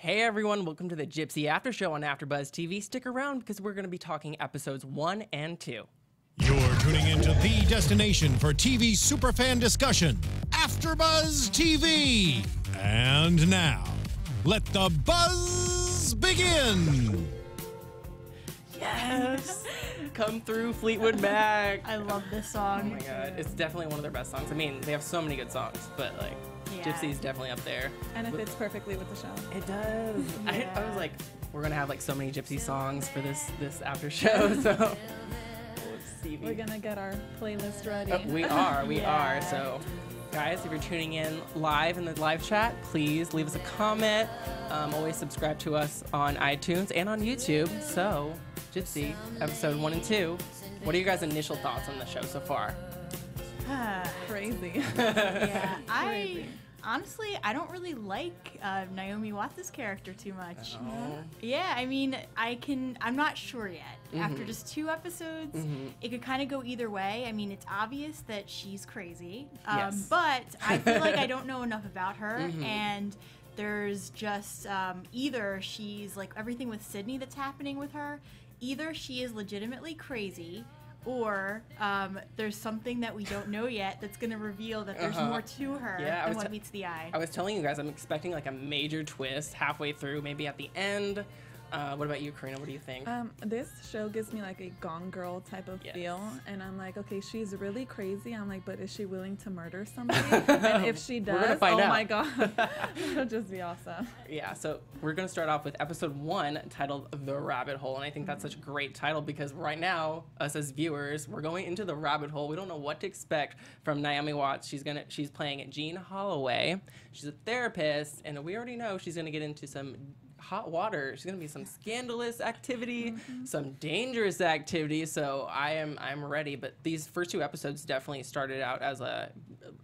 Hey everyone, welcome to the Gypsy After Show on AFTERBUZZ TV. Stick around because we're going to be talking episodes 1 and 2. You're tuning into the destination for TV superfan discussion, AFTERBUZZ TV. And now, let the buzz begin. Yes! Come through, Fleetwood Mac. I love this song. Oh my god, it's definitely one of their best songs. I mean, they have so many good songs, but like, Gypsy's definitely up there. And it fits perfectly with the show. It does. Yeah. I was like, we're gonna have like so many Gypsy songs for this after show. So We're gonna get our playlist ready. we are. So guys, if you're tuning in live in the live chat, please leave us a comment. Always subscribe to us on iTunes and on YouTube. So Gypsy, episode 1 and 2. What are your guys' initial thoughts on the show so far? Crazy. Yeah, Crazy. Honestly, I don't really like Naomi Watts' character too much. Oh. Yeah, I mean, I'm not sure yet. After just 2 episodes, it could kind of go either way. I mean, it's obvious that she's crazy, Yes. but I feel like I don't know enough about her, and there's just either she's like everything with Sydney that's happening with her, either she is legitimately crazy, or there's something that we don't know yet that's going to reveal that there's more to her than what meets the eye. I was telling you guys, I'm expecting like a major twist halfway through, maybe at the end. What about you, Karina? What do you think? This show gives me like a Gone Girl type of feel, and I'm like, okay, she's really crazy. I'm like, but is she willing to murder somebody? And if she does, find out. my god, it'll just be awesome. Yeah, so we're going to start off with episode 1 titled The Rabbit Hole, and I think that's such a great title because right now, us as viewers, we're going into the rabbit hole. We don't know what to expect from Naomi Watts. She's playing Jean Holloway. She's a therapist, and we already know she's going to get into some hot water. She's gonna be some scandalous activity, some dangerous activity. So I'm ready. But these first 2 episodes definitely started out as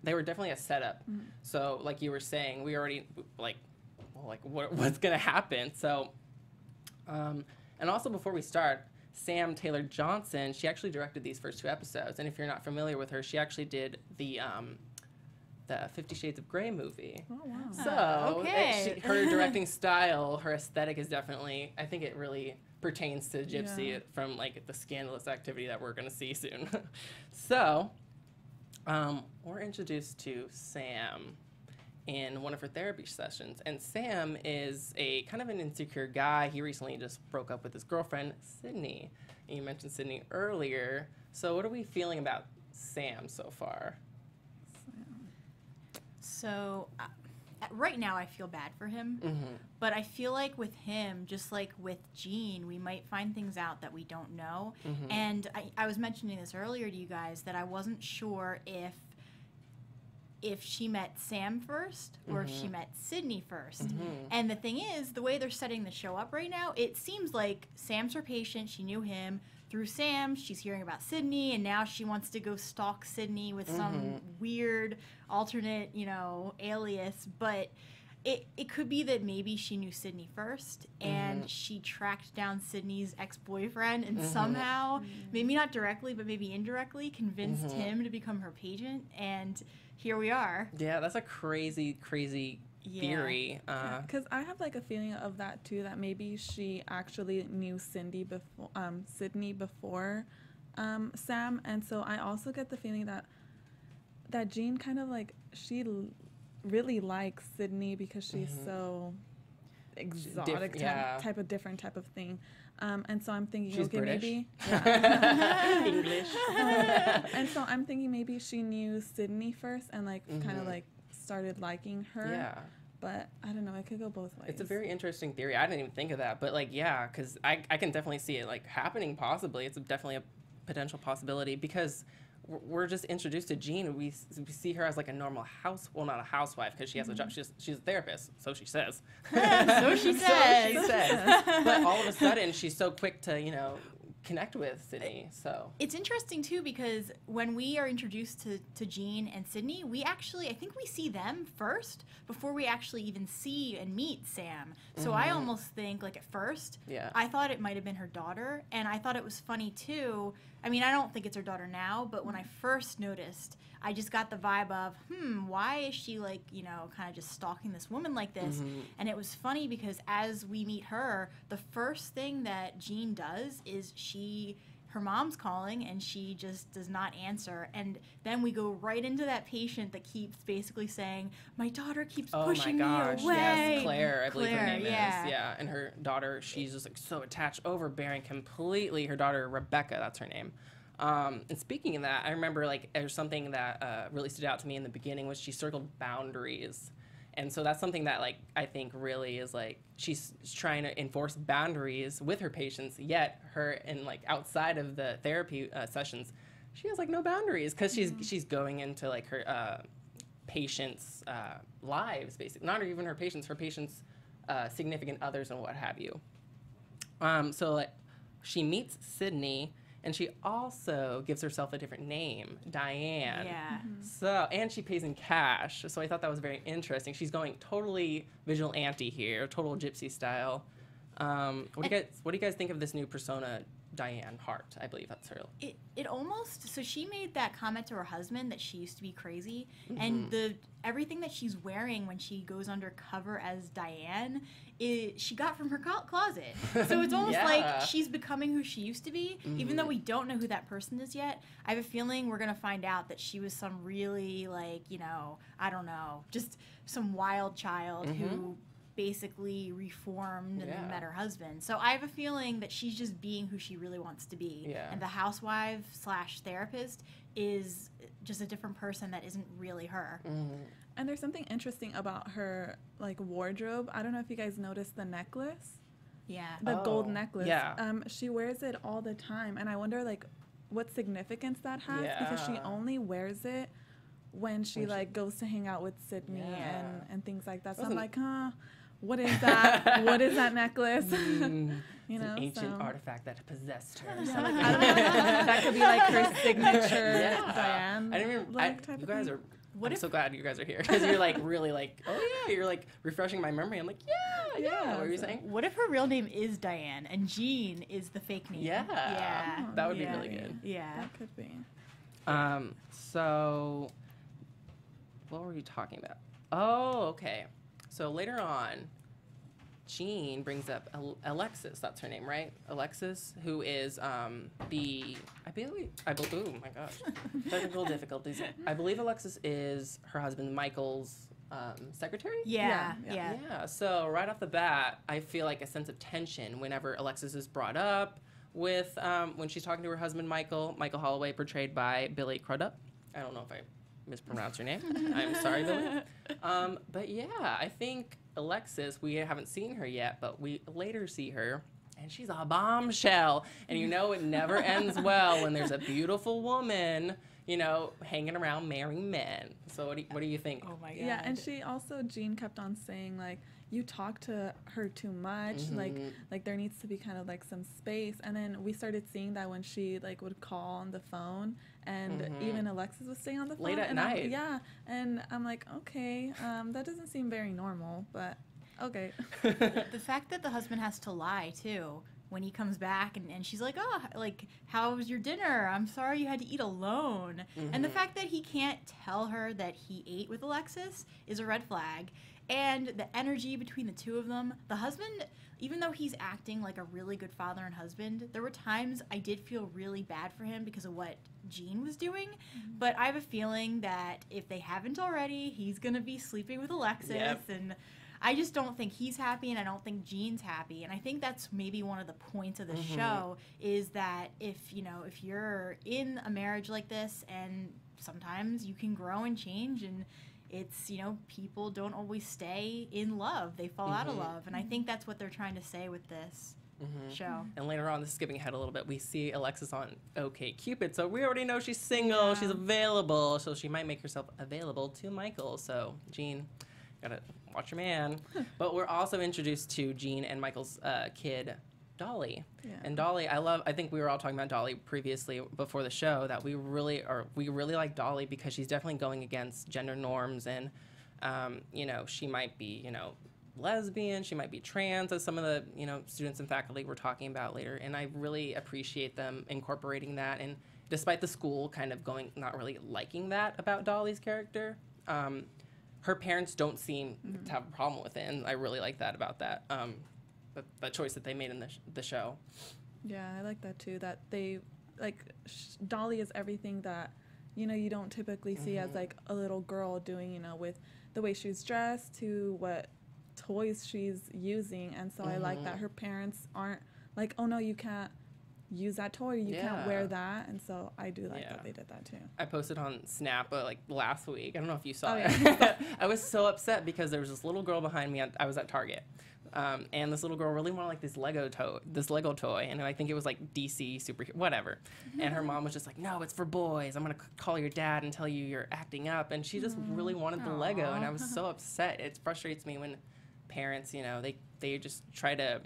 they were definitely a setup. So like you were saying, we already what's gonna happen. So and also before we start, Sam Taylor Johnson, she actually directed these first 2 episodes. And if you're not familiar with her, she actually did the 50 Shades of Grey movie. Oh wow. So okay. her directing style, her aesthetic is definitely, I think it really pertains to Gypsy from like the scandalous activity that we're gonna see soon. So we're introduced to Sam in one of her therapy sessions, and Sam is a kind of an insecure guy. He recently just broke up with his girlfriend, Sydney. And you mentioned Sydney earlier. So what are we feeling about Sam so far? So right now I feel bad for him, but I feel like with him, just like with Jean, we might find things out that we don't know. And I was mentioning this earlier to you guys that I wasn't sure if she met Sam first or if she met Sydney first. And the thing is, the way they're setting the show up right now, it seems like Sam's her patient, she knew him. Through Sam, she's hearing about Sydney, and now she wants to go stalk Sydney with some weird alternate, alias. But it could be that maybe she knew Sydney first, and she tracked down Sydney's ex-boyfriend, and somehow, maybe not directly, but maybe indirectly, convinced him to become her pageant. And here we are. Yeah, that's a crazy theory. Because I have like a feeling of that too, that maybe she actually knew Sydney before Sam, and so I also get the feeling that Jean kind of like really likes Sydney because she's so exotic different type of thing. And so I'm thinking, she's okay, British. maybe English. And so I'm thinking maybe she knew Sydney first and like kind of like started liking her. Yeah. But I don't know, it could go both ways. It's a very interesting theory. I didn't even think of that, but like, yeah, because I can definitely see it like happening possibly. It's definitely a potential possibility because we're just introduced to Jean. We see her as like a normal not a housewife because she has a job. She's a therapist, so she says. So she says. So she says. But all of a sudden, she's so quick to, connect with Sydney. So it's interesting too because when we are introduced to Jean and Sydney, I think we see them first before we actually even see and meet Sam. So I almost think like at first, I thought it might have been her daughter, and I thought it was funny too I mean, I don't think it's her daughter now, but when I first noticed, I just got the vibe of, why is she, like, you know, kind of just stalking this woman like this? And it was funny because as we meet her, the first thing that Jean does is her mom's calling and she just does not answer. And then we go right into that patient that keeps basically saying, my daughter keeps pushing me away. Yes, Claire, I believe her name is. Yeah. Yeah, and her daughter, she's just like so attached, overbearing completely. Her daughter, Rebecca, that's her name. And speaking of that, I remember like there's something that really stood out to me in the beginning was she circled boundaries. And so that's something that, like, I think really is, like, she's trying to enforce boundaries with her patients, yet her, and, like, outside of the therapy sessions, she has, like, no boundaries because she's going into, like, her patients' lives, basically. Not even her patients' significant others and what have you. So, like, she meets Sydney, and she also gives herself a different name, Diane. Yeah. So, and she pays in cash. So I thought that was very interesting. She's going totally vigilante here, total gypsy style. What do you guys think of this new persona, Diane Hart? I believe that's her. It almost, so she made that comment to her husband that she used to be crazy, and everything that she's wearing when she goes undercover as Diane she got from her closet. So it's almost like she's becoming who she used to be, even though we don't know who that person is yet. I have a feeling we're gonna find out that she was some really, like, you know, I don't know, just some wild child who basically reformed and then met her husband. So I have a feeling that she's just being who she really wants to be. Yeah. And the housewife / therapist is just a different person that isn't really her. And there's something interesting about her, like, wardrobe. I don't know if you guys noticed the necklace. Yeah. The gold necklace. Yeah. She wears it all the time. And I wonder, like, what significance that has. Because she only wears it when she like, goes to hang out with Sydney and things like that. So I'm like, what is that? What is that necklace? You know, an ancient artifact that possessed her. Yeah, like, I don't know. That could be like her signature Diane. I didn't even. Like, You guys are. What I'm so glad you guys are here because you're like really like, oh yeah, you're like refreshing my memory. I'm like, yeah. What were you saying? What if her real name is Diane and Jean is the fake name? Yeah. That would be really good. Yeah. That could be. So, what were you talking about? Oh, okay. So later on, Jean brings up Alexis. That's her name, right? Alexis, who is oh my gosh, technical difficulties. I believe Alexis is her husband Michael's secretary. Yeah. So right off the bat, I feel like a sense of tension whenever Alexis is brought up with when she's talking to her husband Michael Holloway, portrayed by Billy Crudup. I don't know if I mispronounced her name. I'm sorry, Billy. But yeah, I think Alexis, we haven't seen her yet, but we later see her, and she's a bombshell. And you know it never ends well when there's a beautiful woman, you know, hanging around marrying men. So what do you think? Oh my God. Yeah, and she also, Jean kept on saying, like, you talk to her too much, like there needs to be kind of like some space. And then we started seeing that when she like would call on the phone, and even Alexis was staying on the phone late at night. And I'm like, okay, that doesn't seem very normal, but okay. The fact that the husband has to lie too when he comes back, and she's like, oh, like, how was your dinner? I'm sorry you had to eat alone. And the fact that he can't tell her that he ate with Alexis is a red flag. And the energy between the two of them, the husband, even though he's acting like a really good father and husband, there were times I did feel really bad for him because of what Jean was doing. But I have a feeling that if they haven't already, he's going to be sleeping with Alexis. And I just don't think he's happy, and I don't think Jean's happy. And I think that's maybe one of the points of the show is that if you're in a marriage like this, and sometimes you can grow and change, and it's, you know, people don't always stay in love. They fall out of love. And I think that's what they're trying to say with this show. And later on, this is skipping ahead a little bit, we see Alexis on OkCupid. So we already know she's single, she's available, so she might make herself available to Michael. So, Jean, gotta watch your man. But we're also introduced to Jean and Michael's kid, Dolly. And Dolly, I think we were all talking about Dolly previously before the show, that we really like Dolly because she's definitely going against gender norms, and you know, she might be, you know, lesbian, she might be trans, as some of the, you know, students and faculty were talking about later. And I really appreciate them incorporating that. And despite the school kind of not really liking that about Dolly's character, her parents don't seem to have a problem with it. And I really like that about that, the choice that they made in the show. Yeah, I like that too, that they, like, Dolly is everything that, you know, you don't typically see as, like, a little girl doing, you know, with the way she's dressed to what toys she's using. And so I like that her parents aren't like, oh, no, you can't use that toy, you can't wear that. And so I do like that they did that too. I posted on Snap like last week. I don't know if you saw it. Yeah. I was so upset because there was this little girl behind me. I was at Target. And this little girl really wanted like this Lego toy, and I think it was like DC superhero, whatever. And her mom was just like, "No, it's for boys. I'm gonna call your dad and tell you you're acting up." And she just really wanted the Lego, and I was so upset. It frustrates me when parents, you know, they just try to,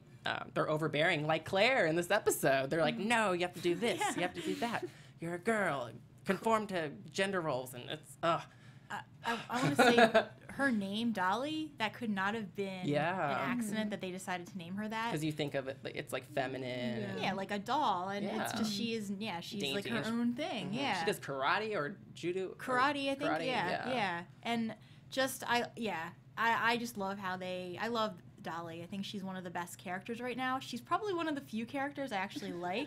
they're overbearing, like Claire in this episode. They're like, "No, you have to do this. You have to do that. You're a girl. Conform to gender roles," and it's I want to say her name, Dolly, that could not have been an accident that they decided to name her that. Because you think of it, like, it's like feminine. Yeah, like a doll. And it's just, she's dainty. Like her own thing. Yeah. She does karate or judo. Karate, I think. Karate, yeah. And just, I just love how I love Dolly. I think she's one of the best characters right now. She's probably one of the few characters I actually like.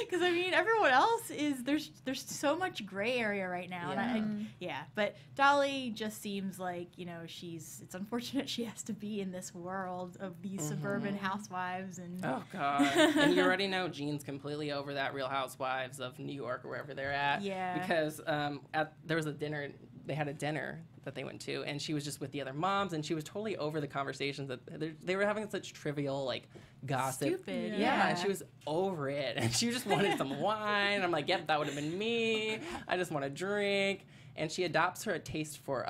Because I mean, everyone else there's so much gray area right now. And but Dolly just seems like, you know, it's unfortunate she has to be in this world of these suburban housewives. And oh god. And you already know Jean's completely over that Real Housewives of New York or wherever they're at. Yeah. Because there was a dinner. They had a dinner that they went to, and she was just with the other moms, and she was totally over the conversations that they were having, such trivial, like, gossip. Stupid. Yeah, and she was over it, and she just wanted some wine. I'm like, yep, that would have been me. I just want a drink. And she adopts her a taste for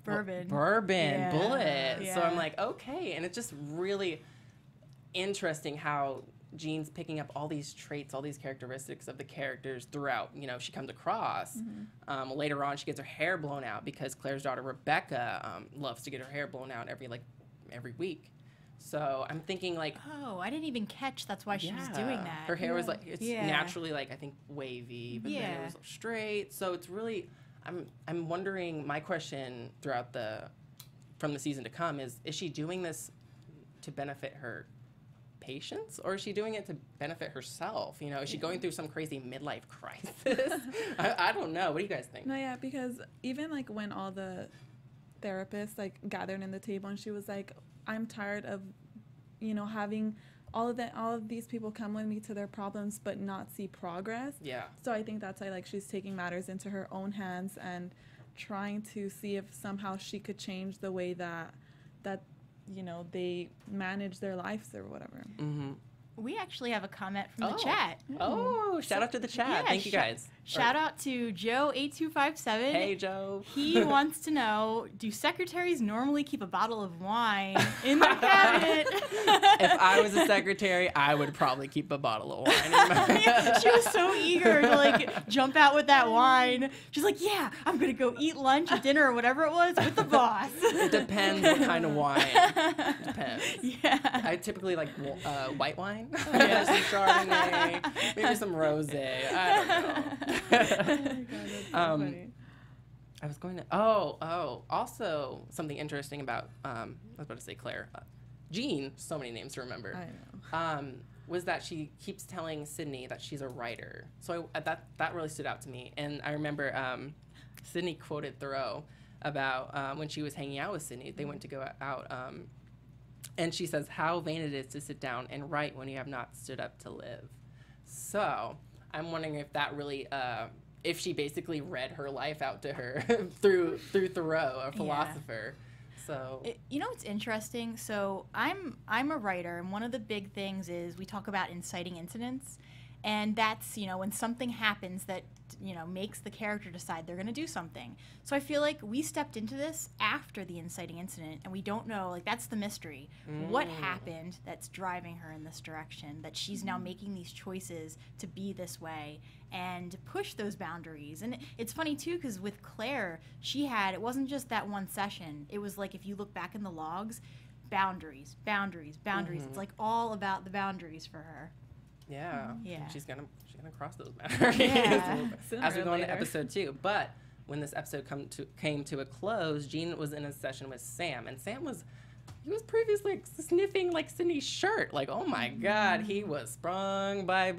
bourbon. Bullet. Yeah. So I'm like, okay. And it's just really interesting how Jean's picking up all these traits, all these characteristics of the characters throughout, you know, she comes across. Later on, she gets her hair blown out because Claire's daughter, Rebecca, loves to get her hair blown out every week. So I'm thinking, like... Oh, I didn't even catch that's why she was doing that. Her hair was, like, it's naturally, like, I think, wavy, but then it was straight. So it's really... I'm wondering, my question from the season to come is she doing this to benefit her patients, or is she doing it to benefit herself? You know, is she going through some crazy midlife crisis? I don't know. What do you guys think? No, yeah, because even like when all the therapists like gathered in the table, and she was like, "I'm tired of, you know, having all of these people come with me to their problems but not see progress." Yeah. So I think that's why, like, she's taking matters into her own hands and trying to see if somehow she could change the way that you know, they manage their lives or whatever. We actually have a comment from the chat. Oh, shout out to the chat. Yeah, Thank you guys. Shout out to Joe8257. Hey, Joe. He wants to know, do secretaries normally keep a bottle of wine in their cabinet? If I was a secretary, I would probably keep a bottle of wine in my She was so eager to, like, jump out with that wine. She's like, yeah, I'm going to go eat lunch or dinner or whatever it was with the boss. It depends what kind of wine. It depends. Yeah. I typically like white wine. Yeah, some Chardonnay, maybe some rosé. I don't know. Oh my God, that's so funny. I was going to. Also something interesting about. I was about to say Claire. Jean. So many names to remember. I know. Was that she keeps telling Sydney that she's a writer. So that really stood out to me. And I remember Sydney quoted Thoreau about when she was hanging out with Sydney. They went to go out. And she says, "How vain it is to sit down and write when you have not stood up to live." So I'm wondering if that really, if she basically read her life out to her through Thoreau, a philosopher. So you know what's interesting? So I'm a writer, and one of the big things is we talk about inciting incidents. And that's, you know, when something happens that, you know, makes the character decide they're going to do something. So I feel like we stepped into this after the inciting incident, and we don't know, like, that's the mystery. What happened that's driving her in this direction, that she's now making these choices to be this way and push those boundaries. And it's funny, too, because with Claire, it wasn't just that one session. It was like, if you look back in the logs, boundaries, boundaries, boundaries. It's like all about the boundaries for her. Yeah. Yeah. She's gonna cross those boundaries as we go into episode 2. But when this episode came to a close, Jean was in a session with Sam, and Sam was previously sniffing like Sydney's shirt. Like, oh my God, he was sprung by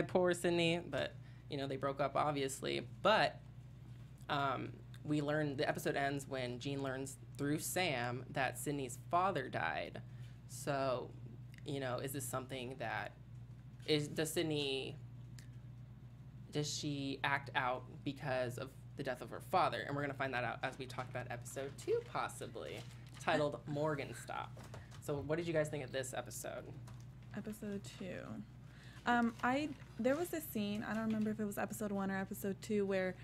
poor Sydney. But you know, they broke up obviously. But we learned the episode ends when Jean learns through Sam that Sydney's father died. So, you know, is this something that does she act out because of the death of her father? And we're going to find that out as we talk about episode 2, possibly, titled Morgan Stop. So what did you guys think of this episode? Episode 2. There was this scene, I don't remember if it was episode 1 or episode 2, where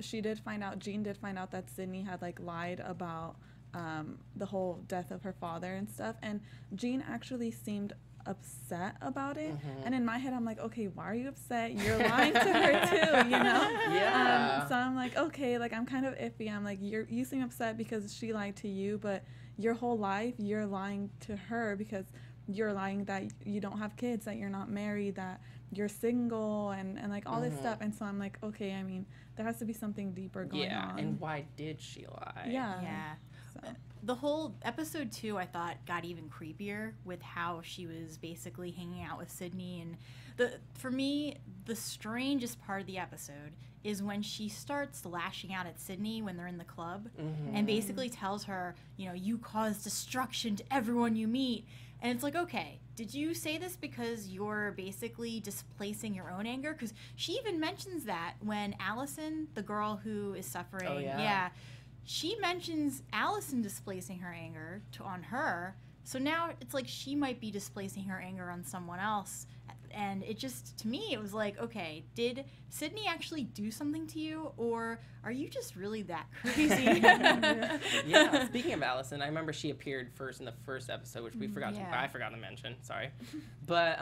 Jean did find out that Sydney had like lied about the whole death of her father and stuff, and Jean actually seemed upset about it. And in my head I'm like, okay, why are you upset? You're lying to her too, you know? Yeah. So I'm like, okay, like I'm kind of iffy. I'm like, you seem upset because she lied to you, but your whole life you're lying to her because you're lying that you don't have kids, that you're not married, that you're single, and like all this stuff. And so I'm like, okay, I mean, there has to be something deeper going on. Yeah, and why did she lie? Yeah. So. The whole episode 2, I thought, got even creepier with how she was basically hanging out with Sydney. And for me, the strangest part of the episode is when she starts lashing out at Sydney when they're in the club and basically tells her, you know, you cause destruction to everyone you meet. And it's like, okay, did you say this because you're basically displacing your own anger? Because she even mentions that when Allison, the girl who is suffering, she mentions Allison displacing her anger on her. So now it's like she might be displacing her anger on someone else. And it just, to me, it was like, okay, did Sydney actually do something to you? Or are you just really that crazy? Yeah, speaking of Allison, I remember she appeared first in the first episode, which I forgot to mention, sorry. But,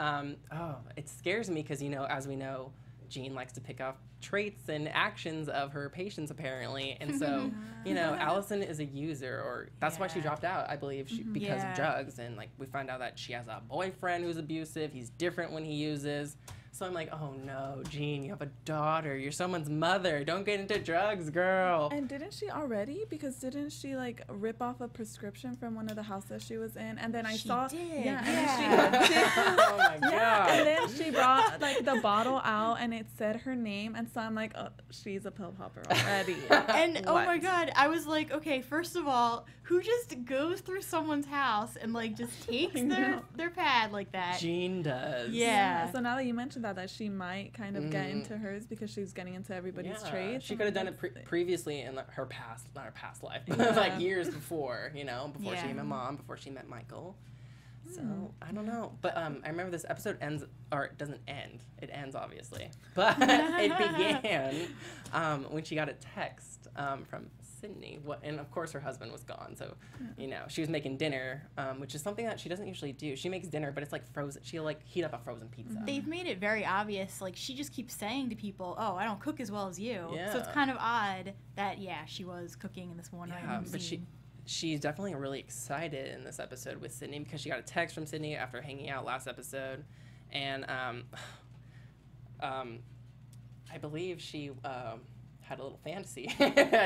it scares me because, you know, as we know, Jean likes to pick off traits and actions of her patients, apparently. And so, you know, Allison is a user, or that's why she dropped out, I believe, because of drugs. And, like, we find out that she has a boyfriend who's abusive. He's different when he uses. So I'm like, oh, no, Jean, you have a daughter. You're someone's mother. Don't get into drugs, girl. And didn't she already? Because didn't she, like, rip off a prescription from one of the houses she was in? And then She did. Oh, my God. And then she brought, like, the bottle out, and it said her name. And so I'm like, oh, she's a pill popper already. And, oh, my God, I was like, okay, first of all, who just goes through someone's house and, like, just takes their pad like that? Jean does. Yeah. So now that you mentioned that she might kind of get into hers because she was getting into everybody's traits. She could have done it previously in her past, not her past life, but like years before, you know, before she met Mom, before she met Michael. So, I don't know. But I remember this episode ends, or it doesn't end. It ends, obviously. But it began when she got a text from Sydney. And, of course, her husband was gone. So, you know, she was making dinner, which is something that she doesn't usually do. She makes dinner, but it's like frozen. She'll, like, heat up a frozen pizza. They've made it very obvious. Like, she just keeps saying to people, oh, I don't cook as well as you. Yeah. So it's kind of odd that, she was cooking in this one random but scene. She's definitely really excited in this episode with Sydney because she got a text from Sydney after hanging out last episode. And I believe she had a little fantasy. Do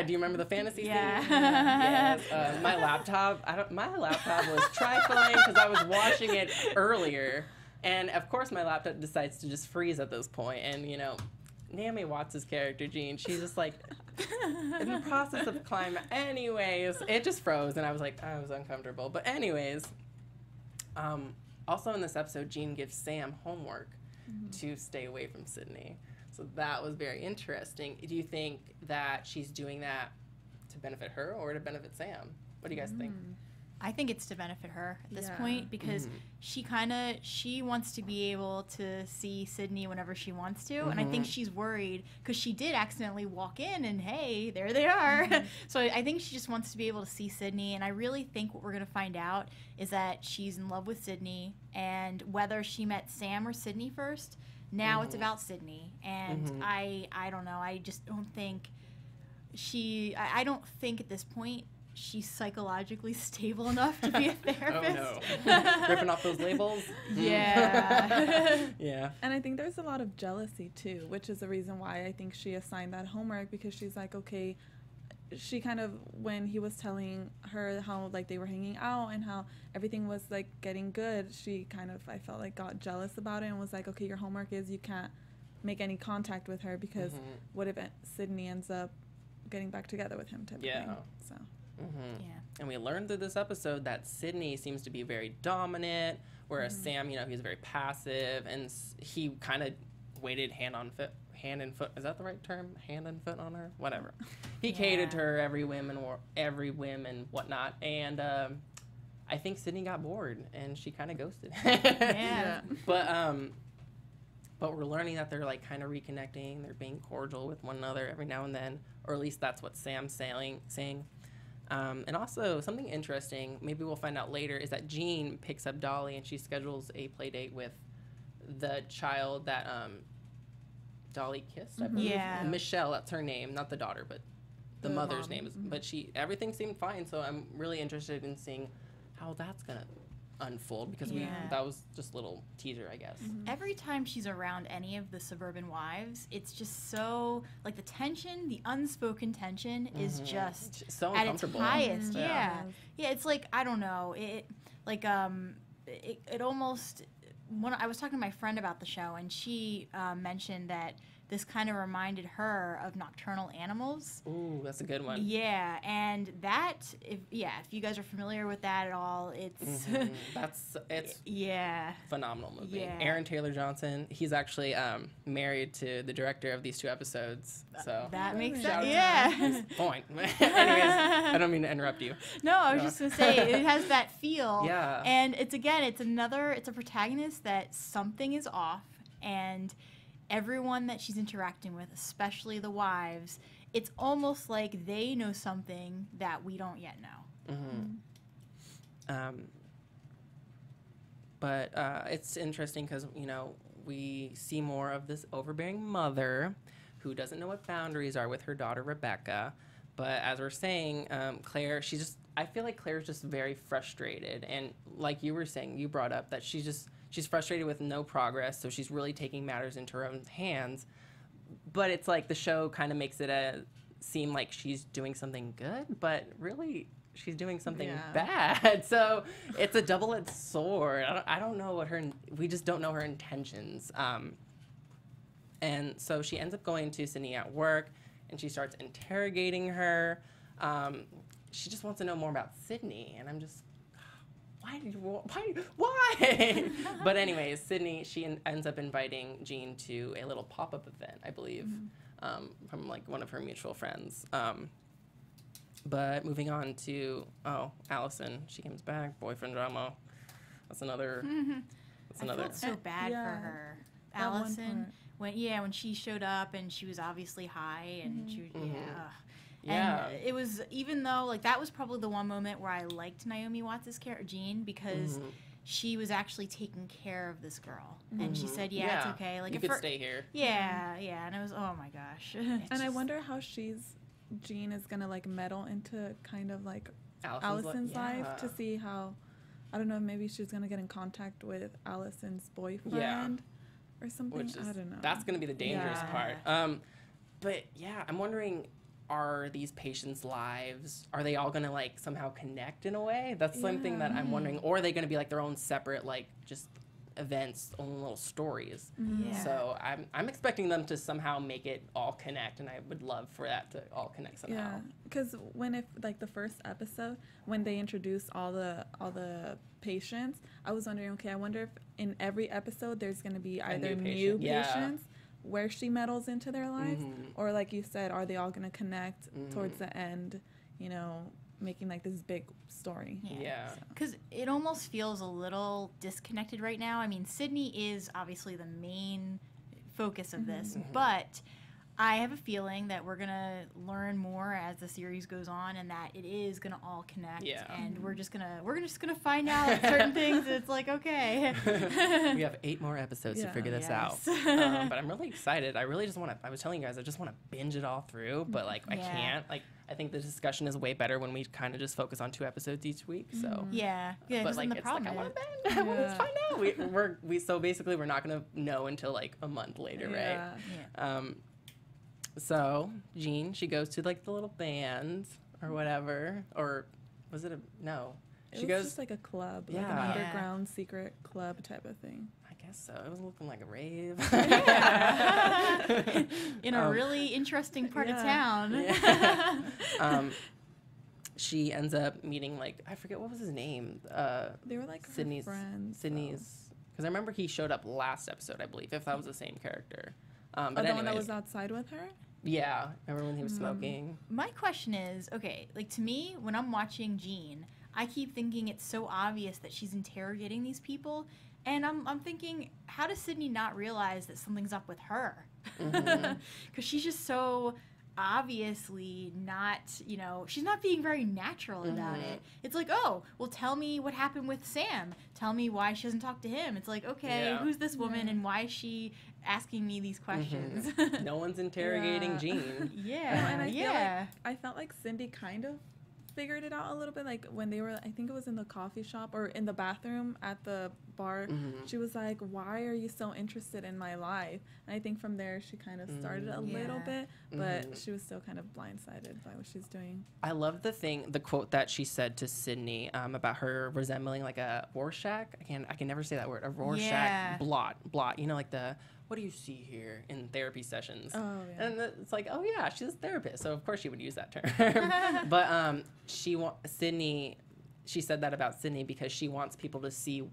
you remember the fantasy scene? Yes. My laptop was trifling because I was watching it earlier. And, of course, my laptop decides to just freeze at this point. And, you know, Naomi Watts' character, Jean, she's just like in the process of climbing. Anyways, it just froze, and I was uncomfortable. But anyways, also in this episode, Jean gives Sam homework to stay away from Sydney. So that was very interesting. Do you think that she's doing that to benefit her or to benefit Sam? What do you guys think? I think it's to benefit her at this Yeah. point because she wants to be able to see Sydney whenever she wants to, and I think she's worried because she did accidentally walk in and hey, there they are. So I think she just wants to be able to see Sydney, and I really think what we're gonna find out is that she's in love with Sydney, and whether she met Sam or Sydney first, now it's about Sydney, and I don't know. I just don't think I don't think at this point she's psychologically stable enough to be a therapist. Oh no. Ripping off those labels? Yeah. Yeah. And I think there's a lot of jealousy too, which is the reason why I think she assigned that homework, because she's like, okay, she kind of, when he was telling her how like they were hanging out and how everything was like getting good, she kind of, I felt like, got jealous about it and was like, okay, your homework is you can't make any contact with her because what if Sydney ends up getting back together with him type of thing. So Yeah. And we learned through this episode that Sydney seems to be very dominant, whereas Sam, you know, he's very passive, and he kind of waited hand and foot. Is that the right term? Hand and foot on her? Whatever. He catered to her every whim and whatnot, and I think Sydney got bored and she kind of ghosted. Yeah. But we're learning that they're like kind of reconnecting. They're being cordial with one another every now and then, or at least that's what Sam's saying. And also, something interesting, maybe we'll find out later, is that Jean picks up Dolly and she schedules a play date with the child that Dolly kissed, I believe. Yeah. Michelle, that's her name, not the daughter, but the mother's mom. name is. But everything seemed fine, so I'm really interested in seeing how that's gonna unfold, because that was just a little teaser, I guess. Every time she's around any of the suburban wives, it's just so, like, the tension, the unspoken tension is just So at its uncomfortable. highest. Yeah. Yeah, it's like, I don't know, it almost, when I was talking to my friend about the show, and she mentioned that this kind of reminded her of Nocturnal Animals. Ooh, that's a good one. Yeah, and that, if you guys are familiar with that at all, it's It's yeah. phenomenal movie. Yeah. Aaron Taylor Johnson, he's actually married to the director of these two episodes. So That makes shout sense. out to Yeah. point. Anyways, I don't mean to interrupt you. No, I was just gonna say it has that feel. Yeah. And it's a protagonist that something is off, and everyone that she's interacting with, especially the wives, it's almost like they know something that we don't yet know. But it's interesting because, you know, we see more of this overbearing mother who doesn't know what boundaries are with her daughter, Rebecca. But as we're saying, Claire, I feel like Claire's just very frustrated. And like you were saying, you brought up that she's frustrated with no progress, so she's really taking matters into her own hands. But it's like the show kind of makes it seem like she's doing something good, but really she's doing something bad. So it's a double-edged sword. I don't know we just don't know her intentions. And so she ends up going to Sydney at work, and she starts interrogating her. She just wants to know more about Sydney, and I'm just, why? But anyways, Sydney, she ends up inviting Jean to a little pop-up event, I believe, from like one of her mutual friends. But moving on to, Allison, she comes back, boyfriend drama. That's another. I felt so bad for her. Allison, when she showed up and she was obviously high and she was, And it was, even though, like, that was probably the one moment where I liked Naomi Watts' character, Jean, because she was actually taking care of this girl. And she said, it's okay. Like, you could stay here. Yeah. And it was, oh my gosh. And I wonder how Jean is going to, like, meddle into kind of, like, Allison's life to see how, I don't know, maybe she's going to get in contact with Allison's boyfriend or something. I don't know. That's going to be the dangerous part. But, I'm wondering, are these patients' lives, are they all going to, like, somehow connect in a way? That's something that I'm wondering. Or are they going to be, like, their own separate, like, just events, own little stories? So I'm expecting them to somehow make it all connect, and I would love for that to all connect somehow. Yeah, because the first episode, when they introduced all the patients, I was wondering, okay, I wonder if in every episode there's going to be either new patients where she meddles into their lives, or like you said, are they all going to connect towards the end, you know, making like this big story. Yeah. Because it almost feels a little disconnected right now. I mean, Sydney is obviously the main focus of this, but I have a feeling that we're going to learn more as the series goes on, and that it is going to all connect. Yeah. And we're just gonna find out certain things. It's like, okay. We have 8 more episodes to figure this out. Yes. But I'm really excited. I really just want to, I was telling you guys, I just want to binge it all through, but like I can't. Like, I think the discussion is way better when we kind of just focus on 2 episodes each week. So Yeah. but like the it's problem like I want is- to binge. I want to find out. So basically we're not gonna know until like a month later, right? Yeah. So Jean, she goes to like the little band or whatever, or was it no? It She was goes. just like a club, like Yeah. an Yeah. underground secret club type of thing. I guess so. It was looking like a rave. In a really interesting part of town. Yeah. She ends up meeting like I forget what was his name. They were like her Sydney's friends. Sydney's because I remember he showed up last episode, I believe, if that was the same character. Oh, But the one that anyways, was outside with her? yeah, remember when he was smoking? My question is, okay, like to me, when I'm watching Jean, I keep thinking it's so obvious that she's interrogating these people, and I'm thinking, how does Sydney not realize that something's up with her? Because she's just so obviously not, she's not being very natural about it. It's like, oh, well, tell me what happened with Sam. Tell me why she doesn't talk to him. It's like, okay, Yeah. who's this woman and why is she asking me these questions? No one's interrogating Yeah. Jean. Yeah, And yeah. I felt like Cindy kind of figured it out a little bit, like when they were, I think it was in the coffee shop or in the bathroom at the bar. She was like, why are you so interested in my life? And I think from there she kind of started a little bit, but she was still kind of blindsided by what she's doing. I love the quote that she said to Sydney about her resembling like a Rorschach. I can never say that word. A Rorschach Yeah. blot. Like the what do you see here in therapy sessions? Oh, yeah. And it's like, oh yeah, she's a therapist, so of course she would use that term. But Sydney, she said that about Sydney because she wants people to see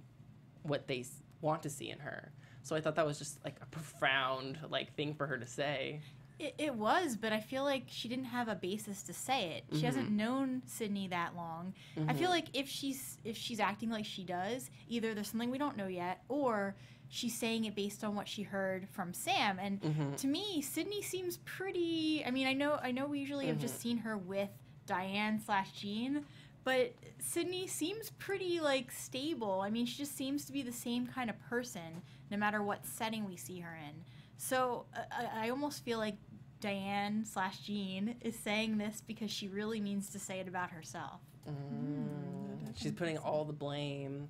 what they want to see in her. So I thought that was just like a profound like thing for her to say. It was, but I feel like she didn't have a basis to say it. She hasn't known Sydney that long. I feel like if she's acting like she does, either there's something we don't know yet, or she's saying it based on what she heard from Sam. And to me, Sydney seems pretty. I mean, I know we usually have just seen her with Diane/Jean, but Sydney seems pretty like stable. I mean, she just seems to be the same kind of person, no matter what setting we see her in. So I almost feel like Diane/Jean is saying this because she really means to say it about herself. She's putting all the blame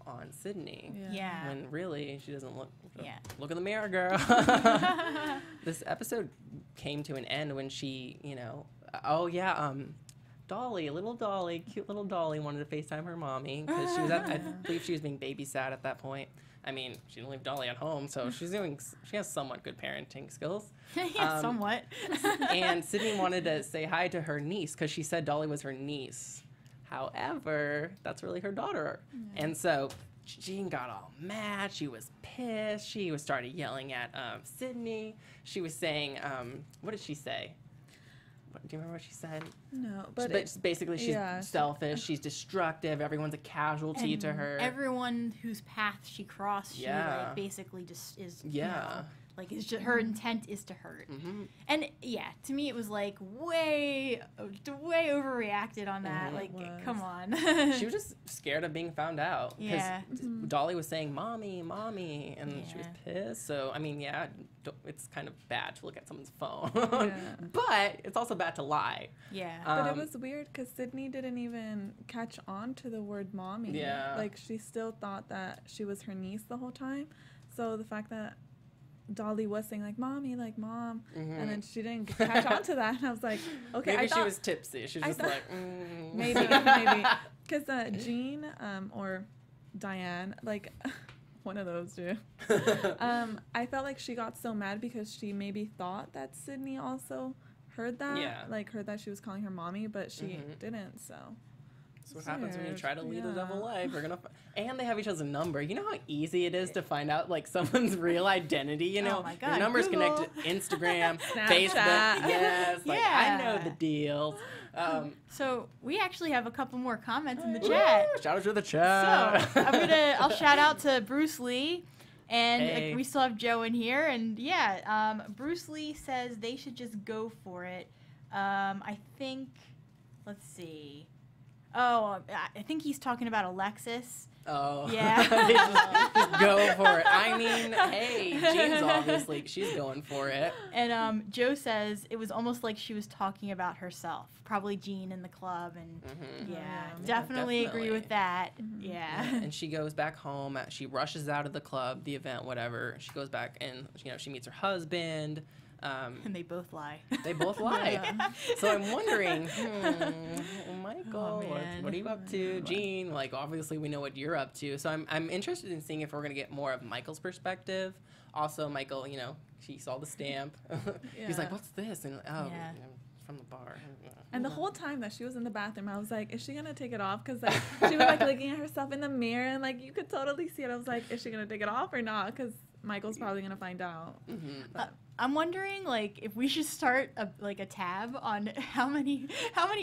on Sydney. Yeah. When really she doesn't look. Yeah. Look in the mirror, girl. This episode came to an end when she, Dolly, little Dolly, cute little Dolly, wanted to FaceTime her mommy because she was I believe she was being babysat at that point. I mean, she didn't leave Dolly at home, so she has somewhat good parenting skills. Yeah, somewhat. And Sydney wanted to say hi to her niece because she said Dolly was her niece. However, that's really her daughter. And so Jean got all mad. She was pissed. She started yelling at Sydney. She was saying, what did she say? Do you remember what she said? No, but Basically, she's selfish. She's destructive. Everyone's a casualty to her. Everyone whose path she crossed, she like, basically just is. Like it's just, her intent is to hurt. And yeah, to me it was like way overreacted on that. Like, come on. She was just scared of being found out. Yeah. Dolly was saying, "Mommy, mommy," and she was pissed. So I mean, yeah, it's kind of bad to look at someone's phone, but it's also bad to lie. Yeah. But it was weird because Sydney didn't even catch on to the word mommy. Yeah. Like, she still thought that she was her niece the whole time. So the fact that Dolly was saying, like, mommy, like, mom, and then she didn't catch on to that. And I was like, okay. Maybe she was tipsy. She was just like, Maybe. Because Jean or Diane, like, one of those two, I felt like she got so mad because she maybe thought that Sydney also heard that. Yeah. Like, heard that she was calling her mommy, but she didn't, so. That's what happens when you try to lead a double life. We're gonna, and they have each other's number. You know how easy it is to find out like someone's real identity. You know, Oh my God, your number's Google. connected, Instagram, Snapchat. Facebook. Yes, like I know Yeah. the deals. So we actually have a couple more comments in the Woo! chat. Shout out to the chat. So I'll shout out to Bruce Lee. And Hey. we still have Joe in here. And yeah, Bruce Lee says they should just go for it. I think, let's see. Oh, I think he's talking about Alexis. Oh. Yeah. Just go for it. I mean, hey, Jean's obviously, she's going for it. And Joe says it was almost like she was talking about herself. Probably Jean in the club. And yeah, definitely agree with that. Yeah. And she goes back home. She rushes out of the club, the event, whatever. She goes back and, she meets her husband. And they both lie. They both lie. So I'm wondering, Michael, man. what are you up to? Jean, like obviously we know what you're up to. So I'm interested in seeing if we're gonna get more of Michael's perspective. Also, Michael, he saw the stamp. He's like, "What's this?" And from the bar. And the whole time that she was in the bathroom, I was like, is she gonna take it off? Because like she was like looking at herself in the mirror, and like you could totally see it. I was like, is she gonna take it off or not? Because Michael's probably gonna find out. I'm wondering, like, if we should start a tab on how many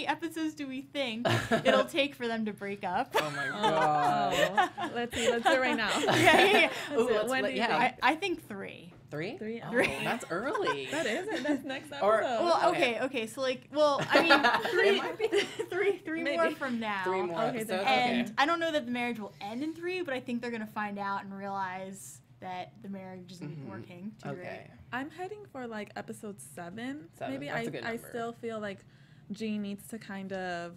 episodes do we think it'll take for them to break up? Oh my god. Oh, let's do it right now. Yeah. Ooh, When do you think? I think 3. 3? Three? Oh, Three. that's early. That isn't. That's next episode. Or- Well, Okay. okay. So like, I mean, It might be. three Maybe. more from now. 3 more Okay, episodes. And Okay. I don't know that the marriage will end in 3, but I think they're gonna find out and realize that the marriage isn't working too Okay. I'm heading for like episode 7. 7, Maybe that's a good I number. still feel like Jean needs to kind of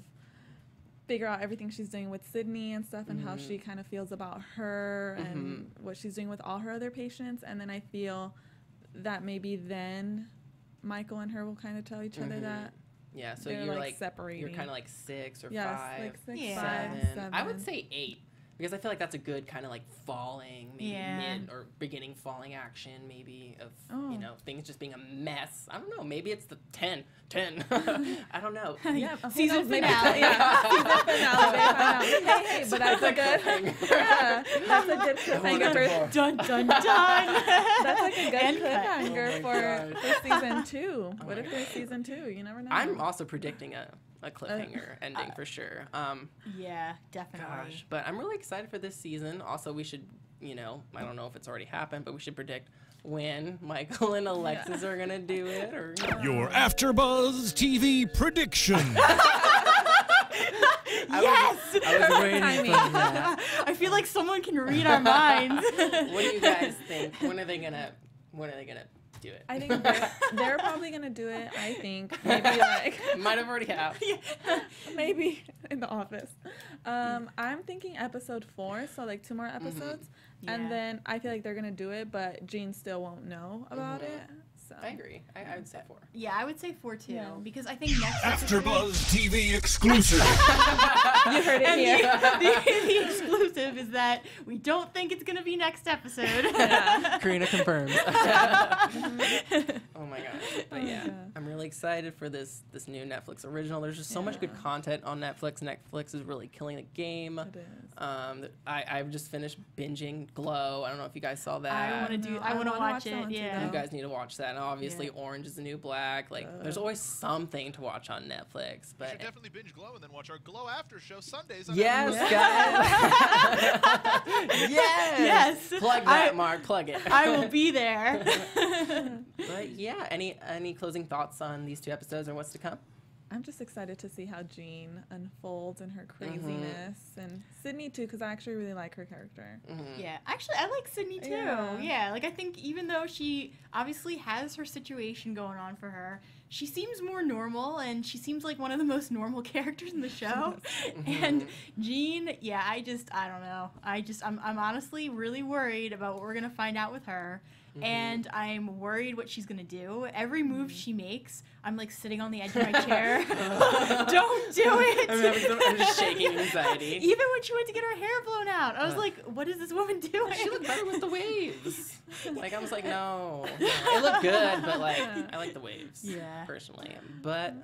figure out everything she's doing with Sydney and stuff, and how she kind of feels about her and what she's doing with all her other patients. And then I feel that maybe then Michael and her will kind of tell each other that. Yeah, so They're, you're like, like separating. You're kind of like 6 or Yes, 5. like 6, Yeah. 5, 7. 7. I would say 8 because I feel like that's a good kind of like falling, maybe Yeah. mid or beginning falling action, maybe of Oh. things just being a mess. I don't know. Maybe it's the 10. I don't know. Yeah, who Season knows? Maybe- finale. Yeah, season finale. They find out. Hey, but that's a good. Yeah, that's a good cliffhanger for. Dun dun dun. That's like a good And cut. cliffhanger Oh my for season 2. Oh What my if there's season 2? You never know. I'm also predicting a cliffhanger ending for sure. Yeah, definitely. Gosh, but I'm really excited for this season. Also, we should, I don't know if it's already happened, but we should predict when Michael and Alexis are gonna do it, or Your AfterBuzz TV prediction. Yes. I was waiting timing. for that. I feel like someone can read our minds. What do you guys think? When are they gonna do it? I think they're probably gonna do it. I think maybe like Might have already have. maybe in the office. I'm thinking episode 4, so like 2 more episodes, Yeah. and then I feel like they're gonna do it, but Jean still won't know about it. So I agree. I would say 4. Yeah, I would say 4 too, Yeah. because I think next episode, AfterBuzz TV exclusive. you heard it here. the exclusive is that we don't think it's gonna be next episode. Karina confirms. Oh my god. But yeah, God. I'm really excited for this new Netflix original. There's just so much good content on Netflix. Netflix is really killing the game. It is. I've just finished binging Glow. I don't know if you guys saw that. I want to do. No, I I want to wanna watch watch that it. one too, Yeah. You guys need to watch that. And obviously, Yeah. Orange is the New Black. Like, there's always something to watch on Netflix. You But should definitely binge Glow and then watch our Glow After show Sundays. On yes, AfterBuzz. guys. Yes. Yes. Plug that, Mark. Plug it. I will be there. But yeah, any closing thoughts on these 2 episodes or what's to come? I'm just excited to see how Jean unfolds and her craziness, and Sydney too, because I actually really like her character. Yeah, actually, I like Sydney too. Yeah. Yeah, like I think even though she obviously has her situation going on for her, she seems more normal, and she seems like one of the most normal characters in the show. And Jean, yeah, I don't know. I'm honestly really worried about what we're gonna find out with her. And I'm worried what she's gonna do. Every move she makes, I'm like sitting on the edge of my chair. Don't do it. I'm just shaking in anxiety. Even when she went to get her hair blown out, I was like, what is this woman doing? She looked better with the waves. Like, I was like, no. It looked good, but like, I like the waves. Yeah. personally. But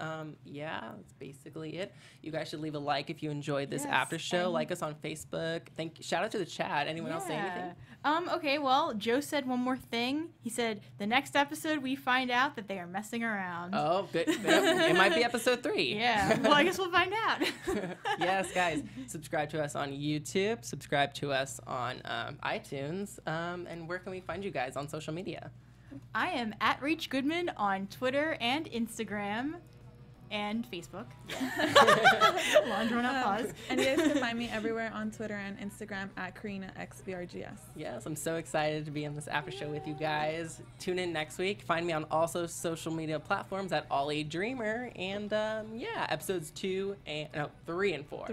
yeah, that's basically it. You guys should leave a like if you enjoyed this after show. Like us on Facebook. Shout out to the chat. Anyone else say anything? Okay, well, Joe said one more thing. He said the next episode we find out that they are messing around. Oh, good. It might be episode 3. Yeah. Well, I guess we'll find out. Yes, guys. Subscribe to us on YouTube. Subscribe to us on iTunes. And where can we find you guys on social media? I am at Rachel Goodman on Twitter and Instagram and Facebook. Long drawn out pause. And you guys can find me everywhere on Twitter and Instagram at Karina XVRGS. Yes, I'm so excited to be in this after show with you guys. Tune in next week. Find me on also social media platforms at Ollie Dreamer. And yeah, episodes 3 and 4. 3 and 4.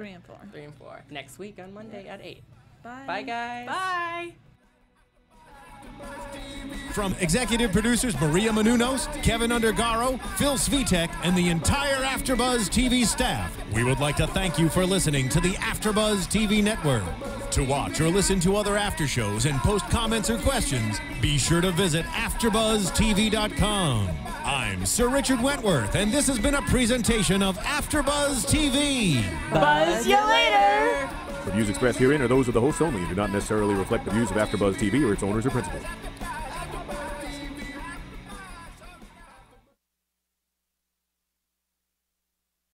3 and 4. Next week on Monday at 8. Bye. Bye, guys. Bye. From executive producers Maria Menounos, Kevin Undergaro, Phil Svitek, and the entire AfterBuzz TV staff, we would like to thank you for listening to the AfterBuzz TV network. To watch or listen to other after shows and post comments or questions, be sure to visit AfterBuzzTV.com. I'm Sir Richard Wentworth, and this has been a presentation of AfterBuzz TV. Buzz you later. The views expressed herein are those of the hosts only and do not necessarily reflect the views of AfterBuzz TV or its owners or principals.